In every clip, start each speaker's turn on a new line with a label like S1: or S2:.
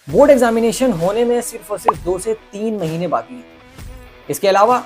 S1: Board examination होने में सिर्फ और सिर्फ 2 से 3 महीने बाकी हैं। इसके अलावा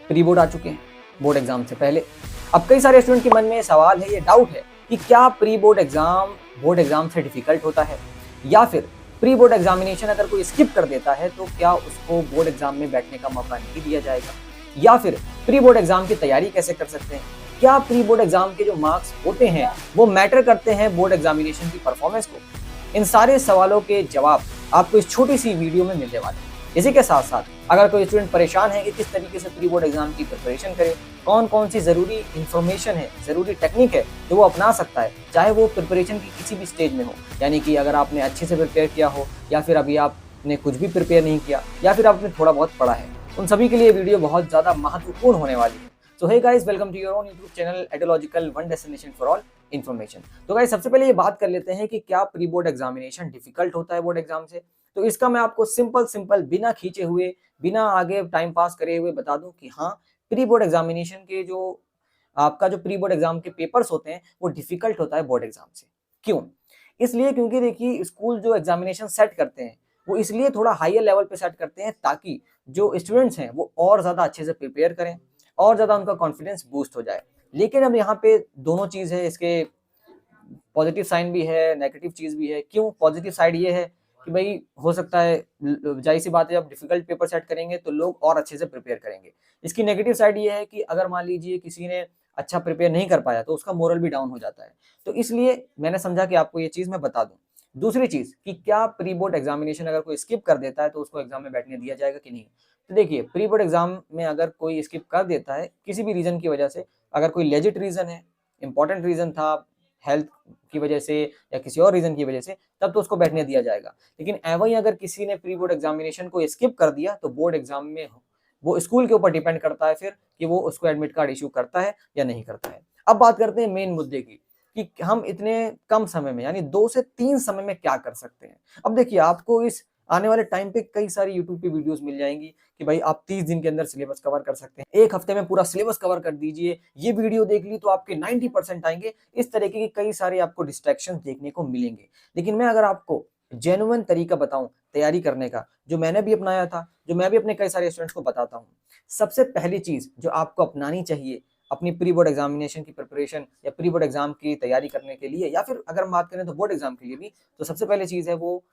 S1: प्री बोर्ड आ चुके हैं बोर्ड एग्जाम से पहले। अब कई सारे स्टूडेंट के मन में सवाल है, ये डाउट है कि क्या pre board exam board exam से डिफिकल्ट होता है, या फिर प्री बोर्ड एग्जामिनेशन अगर कोई स्किप कर देता है तो क्या उसको बोर्ड एग्जाम में बैठने का मौका नहीं दिया जाएगा, या फिर प्री बोर्ड एग्जाम की तैयारी कैसे कर सकते हैं, क्या प्री बोर्ड एग्जाम के जो मार्क्स होते हैं वो मैटर करते हैं बोर्ड एग्जामिनेशन की परफॉर्मेंस को। इन सारे सवालों के जवाब आपको इस छोटी सी वीडियो में मिलने वाले हैं। इसी के साथ साथ अगर कोई स्टूडेंट परेशान है कि किस तरीके से प्री बोर्ड एग्जाम की प्रिपरेशन करे, कौन कौन सी जरूरी इंफॉर्मेशन है, जरूरी टेक्निक है जो वो अपना सकता है, चाहे वो प्रिपरेशन की किसी भी स्टेज में हो, यानी कि अगर आपने अच्छे से प्रिपेयर किया हो या फिर अभी आपने कुछ भी प्रिपेयर नहीं किया या फिर आपने थोड़ा बहुत पढ़ा है, उन सभी के लिए वीडियो बहुत ज्यादा महत्वपूर्ण होने वाली है। So hey guys, welcome to your own YouTube channel एडोलॉजिकल, one destination for all information. तो गाइस, सबसे पहले ये बात कर लेते हैं कि क्या प्री बोर्ड एग्जामिनेशन डिफिकल्ट होता है बोर्ड एग्जाम से। तो इसका मैं आपको सिंपल बिना खींचे हुए, बिना आगे टाइम पास करे हुए बता दूं कि हाँ, प्री बोर्ड एग्जामिनेशन के जो आपका जो प्री बोर्ड एग्जाम के पेपर्स होते हैं वो डिफिकल्ट होता है बोर्ड एग्जाम से। क्यों? इसलिए क्योंकि देखिए, स्कूल जो एग्जामिनेशन सेट करते हैं वो इसलिए थोड़ा हायर लेवल पे सेट करते हैं ताकि जो स्टूडेंट्स हैं वो और ज्यादा अच्छे से प्रिपेयर करें और ज्यादा उनका कॉन्फिडेंस बूस्ट हो जाए। लेकिन अब यहाँ पे दोनों चीज है, इसके पॉजिटिव साइन भी है, नेगेटिव चीज भी है। क्यों? पॉजिटिव साइड ये है कि भाई हो सकता है, जाहिर सी बात है, जब डिफिकल्ट पेपर सेट करेंगे तो लोग और अच्छे से प्रिपेयर करेंगे। इसकी नेगेटिव साइड ये है कि अगर मान लीजिए किसी ने अच्छा प्रिपेयर नहीं कर पाया तो उसका मोरल भी डाउन हो जाता है। तो इसलिए मैंने समझा कि आपको ये चीज मैं बता दूं। दूसरी चीज कि क्या प्री बोर्ड एग्जामिनेशन अगर कोई स्किप कर देता है तो उसको एग्जाम में बैठने दिया जाएगा कि नहीं। तो देखिए, प्री बोर्ड एग्जाम में अगर कोई स्किप कर देता है किसी भी रीजन की वजह से, अगर कोई लेजिट रीजन है, इंपॉर्टेंट रीजन था, हेल्थ की वजह से या किसी और रीजन की वजह से, तब तो उसको बैठने दिया जाएगा। लेकिन वहीं अगर किसी ने प्री बोर्ड एग्जामिनेशन को स्किप कर दिया तो बोर्ड एग्जाम में वो स्कूल के ऊपर डिपेंड करता है फिर कि वो उसको एडमिट कार्ड इशू करता है या नहीं करता है। अब बात करते हैं मेन मुद्दे की कि हम इतने कम समय में यानी 2 से 3 समय में क्या कर सकते हैं। अब देखिए, आपको इस आने वाले टाइम पे कई सारी यूट्यूब पे वीडियोस मिल जाएंगी कि भाई आप 30 दिन के अंदर सिलेबस कवर कर सकते हैं, एक हफ्ते में पूरा सिलेबस कवर कर दीजिए, ये वीडियो देख ली तो आपके 90% आएंगे। इस तरीके के कई सारे आपको डिस्ट्रैक्शन देखने को मिलेंगे। लेकिन मैं अगर आपको जेन्युइन तरीका बताऊं तैयारी करने का, जो मैंने भी अपनाया था, जो मैं भी अपने कई सारे स्टूडेंट्स को बताता हूँ, सबसे पहली चीज जो आपको अपनानी चाहिए अपनी प्री बोर्ड एग्जामिनेशन की प्रिपरेशन या प्री बोर्ड एग्जाम की तैयारी करने के लिए, या फिर अगर हम बात करें तो बोर्ड एग्जाम के लिए भी, तो सबसे पहले चीज है वो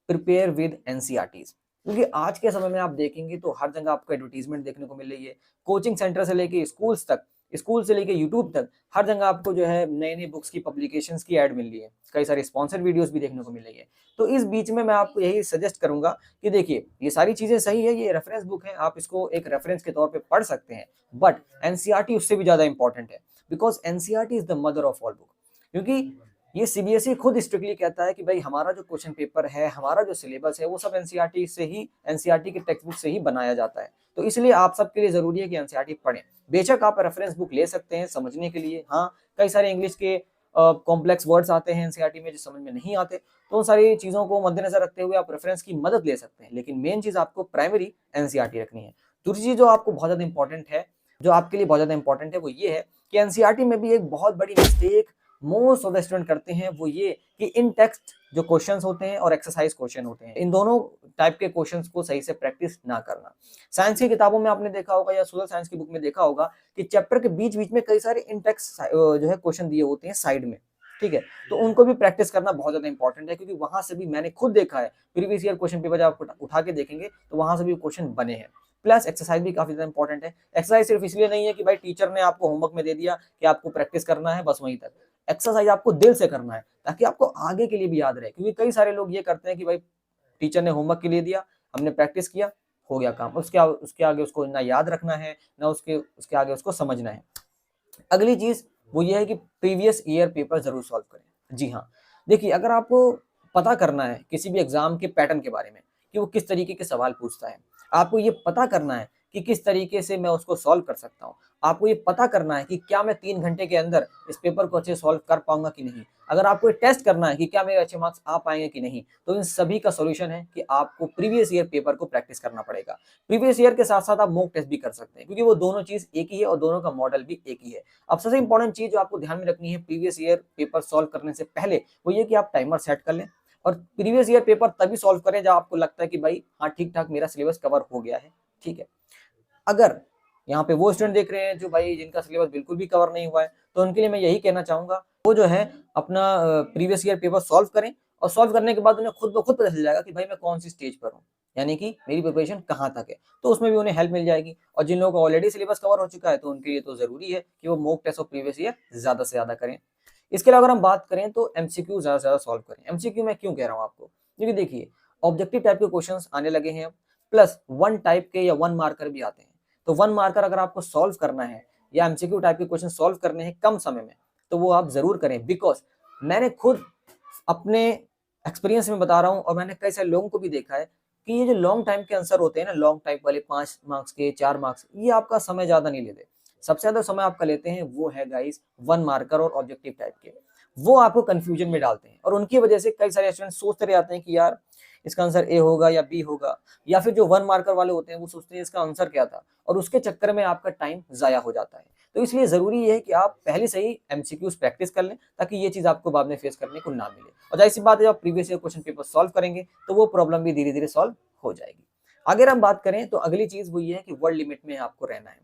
S1: प्रिपेयर विद एनसीईआरटीज। क्योंकि आज के समय में आप देखेंगे तो हर जगह आपको एडवर्टीजमेंट देखने को मिल रही है, कोचिंग सेंटर से लेके स्कूल्स तक, स्कूल से लेके यूट्यूब तक, हर जगह आपको जो है नए नए बुक्स की पब्लिकेशंस की ऐड मिल रही है, कई सारी स्पॉन्सर्ड वीडियोस भी देखने को मिल रही है। तो इस बीच में मैं आपको यही सजेस्ट करूंगा कि देखिए, ये सारी चीजें सही है, ये रेफरेंस बुक है, आप इसको एक रेफरेंस के तौर पे पढ़ सकते हैं, बट एनसीईआरटी उससे भी ज्यादा इंपॉर्टेंट है, because NCERT is the mother of all book. क्योंकि ये सीबीएसई खुद स्ट्रिक्टली कहता है कि भाई हमारा जो क्वेश्चन पेपर है, हमारा जो सिलेबस है, वो सब एनसीईआरटी से ही, एनसीईआरटी के टेक्स्ट बुक से ही बनाया जाता है। तो इसलिए आप सबके लिए जरूरी है कि एनसीईआरटी पढ़ें। बेशक आप रेफरेंस बुक ले सकते हैं समझने के लिए, हाँ, कई सारे इंग्लिश के कॉम्प्लेक्स वर्ड्स आते हैं एनसीईआरटी में जो समझ में नहीं आते, तो उन सारी चीजों को मद्देनजर रखते हुए आप रेफरेंस की मदद ले सकते हैं। लेकिन मेन चीज आपको प्राइमरी एनसीईआरटी रखनी है। दूसरी चीज जो आपको बहुत ज्यादा इंपॉर्टेंट है, जो आपके लिए बहुत ज्यादा इंपॉर्टेंट है, वो ये है कि एनसीईआरटी में भी एक बहुत बड़ी mistake most of the student करते हैं, वो ये कि इन टेक्स्ट जो क्वेश्चंस होते हैं और एक्सरसाइज क्वेश्चन होते हैं, इन दोनों टाइप के क्वेश्चंस को सही से प्रैक्टिस ना करना। साइंस की किताबों में आपने देखा होगा या सोशल साइंस की बुक में देखा होगा कि चैप्टर के बीच बीच में कई सारे इन टेक्स्ट जो है क्वेश्चन दिए होते हैं साइड में, ठीक है। तो उनको भी प्रैक्टिस करना बहुत ज्यादा इंपॉर्टेंट है, क्योंकि वहां से भी मैंने खुद देखा है, प्रीवियस ईयर क्वेश्चन पेपर जब आप उठा के देखेंगे तो वहां से भी क्वेश्चन बने हैं। प्लस एक्सरसाइज भी काफी ज्यादा इंपॉर्टेंट है। एक्सरसाइज सिर्फ इसलिए नहीं है कि भाई टीचर ने आपको होमवर्क में दे दिया कि आपको प्रैक्टिस करना है, बस वहीं तक। एक्सरसाइज आपको दिल से करना है ताकि आपको आगे के लिए भी याद रहे। क्योंकि कई सारे लोग ये करते हैं कि भाई टीचर ने होमवर्क के लिए दिया, हमने प्रैक्टिस किया, हो गया काम, उसके आगे उसको ना याद रखना है, ना उसके उसके आगे उसको समझना है। अगली चीज वो ये है कि प्रीवियस ईयर पेपर जरूर सॉल्व करें। जी हाँ, देखिए, अगर आपको पता करना है किसी भी एग्जाम के पैटर्न के बारे में कि वो किस तरीके के सवाल पूछता है, आपको ये पता करना है कि किस तरीके से मैं उसको सॉल्व कर सकता हूँ, आपको ये पता करना है कि क्या मैं 3 घंटे के अंदर इस पेपर को अच्छे सॉल्व कर पाऊंगा कि नहीं, अगर आपको टेस्ट करना है कि क्या मेरे अच्छे मार्क्स आ पाएंगे कि नहीं, तो इन सभी का सोल्यूशन है कि आपको प्रीवियस ईयर पेपर को प्रैक्टिस करना पड़ेगा। प्रीवियस ईयर के साथ साथ आप मॉक टेस्ट भी कर सकते हैं, क्योंकि वो दोनों चीज एक ही है और दोनों का मॉडल भी एक ही है। अब सबसे इंपॉर्टेंट चीज जो आपको ध्यान में रखनी है प्रीवियस ईयर पेपर सॉल्व करने से पहले, वो ये कि आप टाइमर सेट कर लें। और प्रीवियस ईयर पेपर तभी सॉल्व करें जब आपको लगता है कि भाई हाँ ठीक ठाक मेरा सिलेबस कवर हो गया है, ठीक है। अगर यहाँ पे वो स्टूडेंट देख रहे हैं जो भाई जिनका सिलेबस बिल्कुल भी कवर नहीं हुआ है, तो उनके लिए मैं यही कहना चाहूंगा, वो जो है अपना प्रीवियस ईयर पेपर सॉल्व करें, और सॉल्व करने के बाद उन्हें खुद ब खुद पता चल जाएगा कि भाई मैं कौन सी स्टेज पर हूँ, यानी कि मेरी प्रिपरेशन कहाँ तक है, तो उसमें भी उन्हें हेल्प मिल जाएगी। और जिन लोगों का ऑलरेडी सिलेबस कवर हो चुका है तो उनके लिए तो जरूरी है कि वो mock test of previous year ज्यादा से ज्यादा करें। इसके अलावा अगर हम बात करें तो एमसीक्यू ज्यादा से ज्यादा सॉल्व करें। एमसीक्यू मैं क्यों कह रहा हूँ आपको, क्योंकि देखिए ऑब्जेक्टिव टाइप के क्वेश्चंस आने लगे हैं, प्लस वन टाइप के या वन मार्कर भी आते हैं। तो वन मार्कर अगर आपको सॉल्व करना है या एमसीक्यू टाइप के क्वेश्चन सॉल्व करने हैं कम समय में, तो वो आप जरूर करें। बिकॉज मैंने खुद अपने एक्सपीरियंस में बता रहा हूँ, और मैंने कई सारे लोगों को भी देखा है कि ये जो लॉन्ग टाइम के आंसर होते हैं ना, लॉन्ग टाइप वाले 5 मार्क्स के 4 मार्क्स, ये आपका समय ज्यादा नहीं लेते। सबसे ज्यादा समय आपका लेते हैं वो है गाइस वन मार्कर और ऑब्जेक्टिव टाइप के। वो आपको कंफ्यूजन में डालते हैं, और उनकी वजह से कई सारे स्टूडेंट सोचते रह जाते हैं कि यार इसका आंसर ए होगा या बी होगा, या फिर जो वन मार्कर वाले होते हैं वो सोचते हैं इसका आंसर क्या था, और उसके चक्कर में आपका टाइम जाया हो जाता है। तो इसलिए जरूरी है कि आप पहले से ही एमसीक्यूज प्रैक्टिस कर लें, ताकि ये चीज आपको बाद में फेस करने को ना मिले। और जाहिर सी बात है, जब आप previous year question paper solve करेंगे तो वो प्रॉब्लम भी धीरे धीरे सॉल्व हो जाएगी। अगर हम बात करें तो अगली चीज वो ये है कि वर्ड लिमिट में आपको रहना है।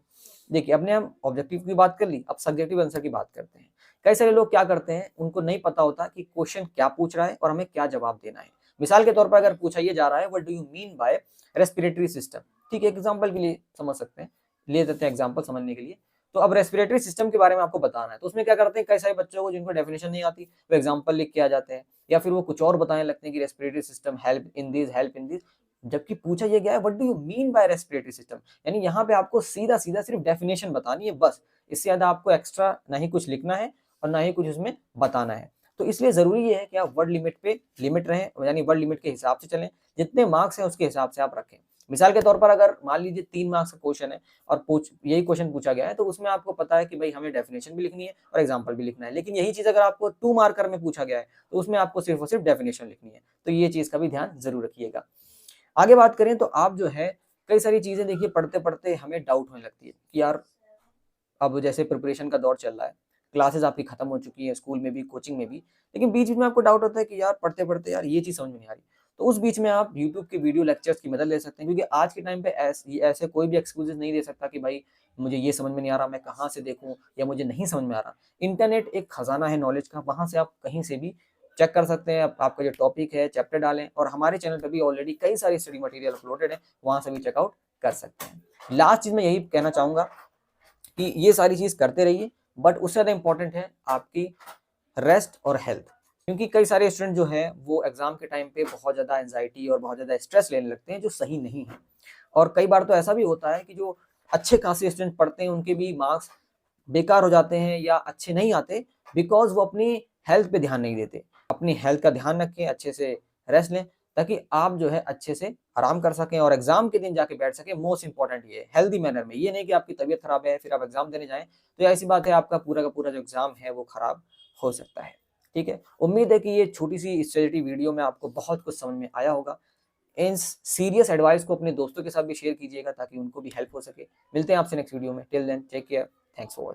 S1: देखिए अपने हम ऑब्जेक्टिव की बात कर ली, अब सब्जेक्टिव आंसर की बात करते हैं। कई सारे लोग क्या करते हैं, उनको नहीं पता होता कि क्वेश्चन क्या पूछ रहा है और हमें क्या जवाब देना है। मिसाल के तौर पर अगर पूछा ये जा रहा है what do you mean by respiratory system, ठीक है, एग्जांपल के लिए समझ सकते हैं, ले देते हैं एग्जांपल समझने के लिए। तो अब रेस्पिरेटरी सिस्टम के बारे में आपको बताना है, तो उसमें क्या करते हैं, कई सारे बच्चों को जिनको डेफिनेशन नहीं आती वो एग्जांपल लिख के आ जाते हैं, या फिर वो कुछ और बताने लगते हैं कि respiratory system help in this, जबकि पूछा ये गया है what do you mean by respiratory system. यानी यहाँ पे आपको सीधा सीधा सिर्फ डेफिनेशन बतानी है बस, इससे ज्यादा आपको एक्स्ट्रा ना ही कुछ लिखना है और ना ही कुछ उसमें बताना है। तो इसलिए जरूरी है कि आप वर्ड लिमिट पे लिमिट रहें, यानी वर्ड लिमिट के हिसाब से चलें, जितने मार्क्स हैं उसके हिसाब से आप रखें। मिसाल के तौर पर अगर मान लीजिए 3 मार्क्स का क्वेश्चन है और यही क्वेश्चन पूछा गया है, तो उसमें आपको पता है कि भाई हमें डेफिनेशन भी लिखनी है और एग्जांपल भी लिखना है। लेकिन यही चीज अगर आपको 2 मार्कर में पूछा गया है तो उसमें आपको सिर्फ और सिर्फ डेफिनेशन लिखनी है। तो ये चीज का भी ध्यान जरूर रखिएगा। आगे बात करें तो आप जो है कई सारी चीजें देखिए पढ़ते पढ़ते हमें डाउट होने लगती है कि यार अब जैसे प्रिपरेशन का दौर चल रहा है, क्लासेस आपकी खत्म हो चुकी है, स्कूल में भी कोचिंग में भी, लेकिन बीच बीच में आपको डाउट होता है कि यार पढ़ते पढ़ते यार ये चीज समझ में नहीं आ रही। तो उस बीच में आप यूट्यूब के वीडियो लेक्चर्स की मदद ले सकते हैं, क्योंकि आज के टाइम पे ऐसे कोई भी एक्सक्यूजेस नहीं दे सकता कि भाई मुझे ये समझ में नहीं आ रहा, मैं कहाँ से देखूं, या मुझे नहीं समझ में आ रहा। इंटरनेट एक खजाना है नॉलेज का, वहां से आप कहीं से भी चेक कर सकते हैं, आपका जो टॉपिक है चैप्टर डालें, और हमारे चैनल पर भी ऑलरेडी कई सारी स्टडी मटेरियल अपलोडेड है, वहां से भी चेकआउट कर सकते हैं। लास्ट चीज मैं यही कहना चाहूंगा कि ये सारी चीज करते रहिए, बट उससे ज्यादा इंपॉर्टेंट है आपकी रेस्ट और हेल्थ। क्योंकि कई सारे स्टूडेंट जो है वो एग्जाम के टाइम पे बहुत ज्यादा एंजाइटी और बहुत ज्यादा स्ट्रेस लेने लगते हैं, जो सही नहीं है। और कई बार तो ऐसा भी होता है कि जो अच्छे खासे स्टूडेंट पढ़ते हैं उनके भी मार्क्स बेकार हो जाते हैं या अच्छे नहीं आते, बिकॉज वो अपनी हेल्थ पे ध्यान नहीं देते। अपनी हेल्थ का ध्यान रखें, अच्छे से रेस्ट लें, ताकि आप जो है अच्छे से आराम कर सकें और एग्जाम के दिन जाके बैठ सकें। मोस्ट इंपॉर्टेंट ये हेल्दी मैनर में, ये नहीं कि आपकी तबीयत खराब है फिर आप एग्जाम देने जाएं, तो ऐसी बात है आपका पूरा का पूरा जो एग्जाम है वो खराब हो सकता है। ठीक है, उम्मीद है कि ये छोटी सी स्ट्रेटजी वीडियो में आपको बहुत कुछ समझ में आया होगा। इन सीरियस एडवाइस को अपने दोस्तों के साथ भी शेयर कीजिएगा ताकि उनको भी हेल्प हो सके। मिलते हैं आपसे नेक्स्ट वीडियो में, till then take care, thanks for watching.